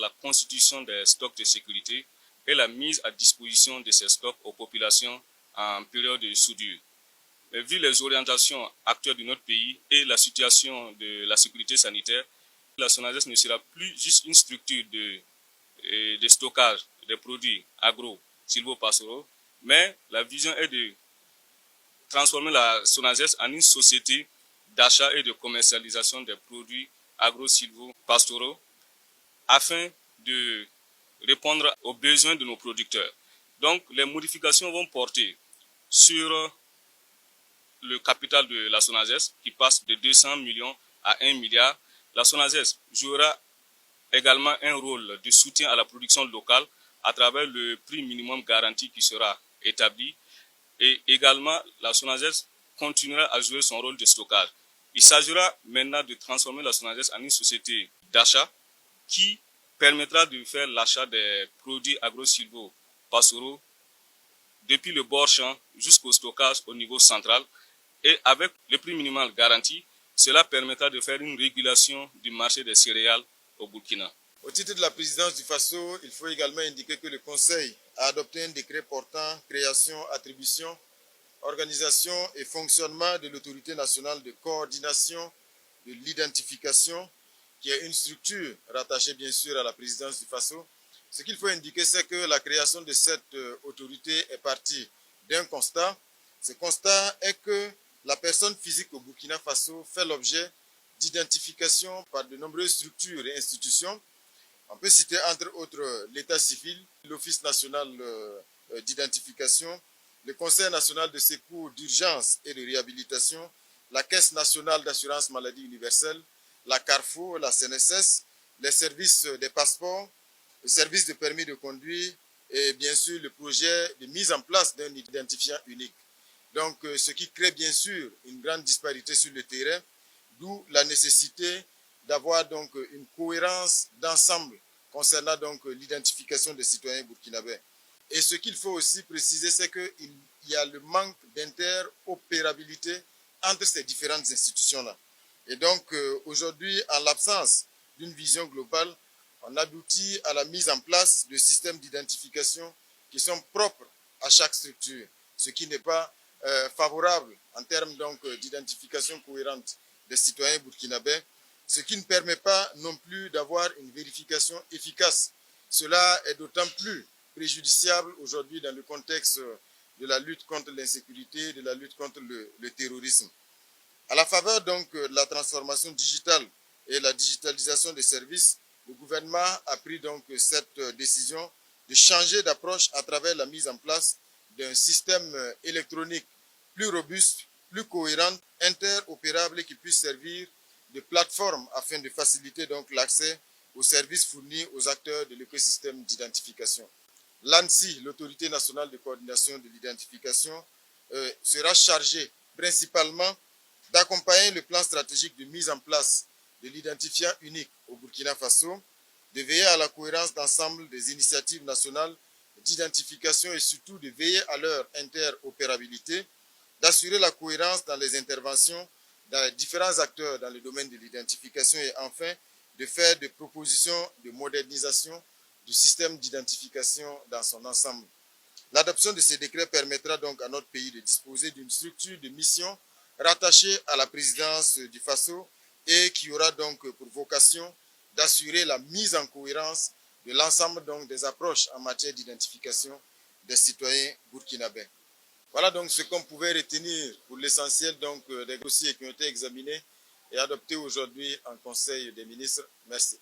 la constitution des stocks de sécurité et la mise à disposition de ces stocks aux populations en période de soudure. Mais vu les orientations actuelles de notre pays et la situation de la sécurité sanitaire, la SONAGES ne sera plus juste une structure de stockage des produits agro-silvopastoraux, mais la vision est de transformer la SONAGES en une société d'achat et de commercialisation des produits agro-silvopastoraux afin de répondre aux besoins de nos producteurs. Donc, les modifications vont porter sur le capital de la SONAGES qui passe de 200 millions à 1 milliard. La SONAGES jouera également un rôle de soutien à la production locale à travers le prix minimum garanti qui sera établi. Et également, la SONAGES continuera à jouer son rôle de stockage. Il s'agira maintenant de transformer la SONAGES en une société d'achat qui permettra de faire l'achat des produits agro-silvopastoraux depuis le bord-champ jusqu'au stockage au niveau central. Et avec le prix minimal garanti, cela permettra de faire une régulation du marché des céréales au Burkina. Au titre de la présidence du FASO, il faut également indiquer que le Conseil a adopté un décret portant création, attribution, organisation et fonctionnement de l'autorité nationale de coordination de l'identification, qui est une structure rattachée bien sûr à la présidence du FASO. Ce qu'il faut indiquer, c'est que la création de cette autorité est partie d'un constat. Ce constat est que la personne physique au Burkina Faso fait l'objet d'identification par de nombreuses structures et institutions. On peut citer entre autres l'état civil, l'Office national d'identification, le Conseil national de secours d'urgence et de réhabilitation, la Caisse nationale d'assurance maladie universelle, la CARFO, la CNSS, les services des passeports, le service de permis de conduire et bien sûr le projet de mise en place d'un identifiant unique. Donc, ce qui crée bien sûr une grande disparité sur le terrain, d'où la nécessité d'avoir donc une cohérence d'ensemble concernant donc l'identification des citoyens burkinabés. Et ce qu'il faut aussi préciser, c'est qu'il y a le manque d'interopérabilité entre ces différentes institutions-là. Et donc, aujourd'hui, en l'absence d'une vision globale, on aboutit à la mise en place de systèmes d'identification qui sont propres à chaque structure, ce qui n'est pas favorable en termes donc d'identification cohérente des citoyens burkinabés, ce qui ne permet pas non plus d'avoir une vérification efficace. Cela est d'autant plus préjudiciable aujourd'hui dans le contexte de la lutte contre l'insécurité, de la lutte contre le terrorisme. À la faveur donc de la transformation digitale et la digitalisation des services, le gouvernement a pris donc cette décision de changer d'approche à travers la mise en place d'un système électronique plus robuste, plus cohérent, interopérable et qui puisse servir de plateforme afin de faciliter donc l'accès aux services fournis aux acteurs de l'écosystème d'identification. L'ANSI, l'autorité nationale de coordination de l'identification, sera chargée principalement d'accompagner le plan stratégique de mise en place de l'identifiant unique au Burkina Faso, de veiller à la cohérence d'ensemble des initiatives nationales d'identification et surtout de veiller à leur interopérabilité, d'assurer la cohérence dans les interventions dans les différents acteurs dans le domaine de l'identification et enfin de faire des propositions de modernisation du système d'identification dans son ensemble. L'adoption de ces décrets permettra donc à notre pays de disposer d'une structure de mission rattachée à la présidence du FASO et qui aura donc pour vocation d'assurer la mise en cohérence de l'ensemble donc des approches en matière d'identification des citoyens burkinabés. Voilà donc ce qu'on pouvait retenir pour l'essentiel donc des dossiers qui ont été examinés et adoptés aujourd'hui en Conseil des ministres. Merci.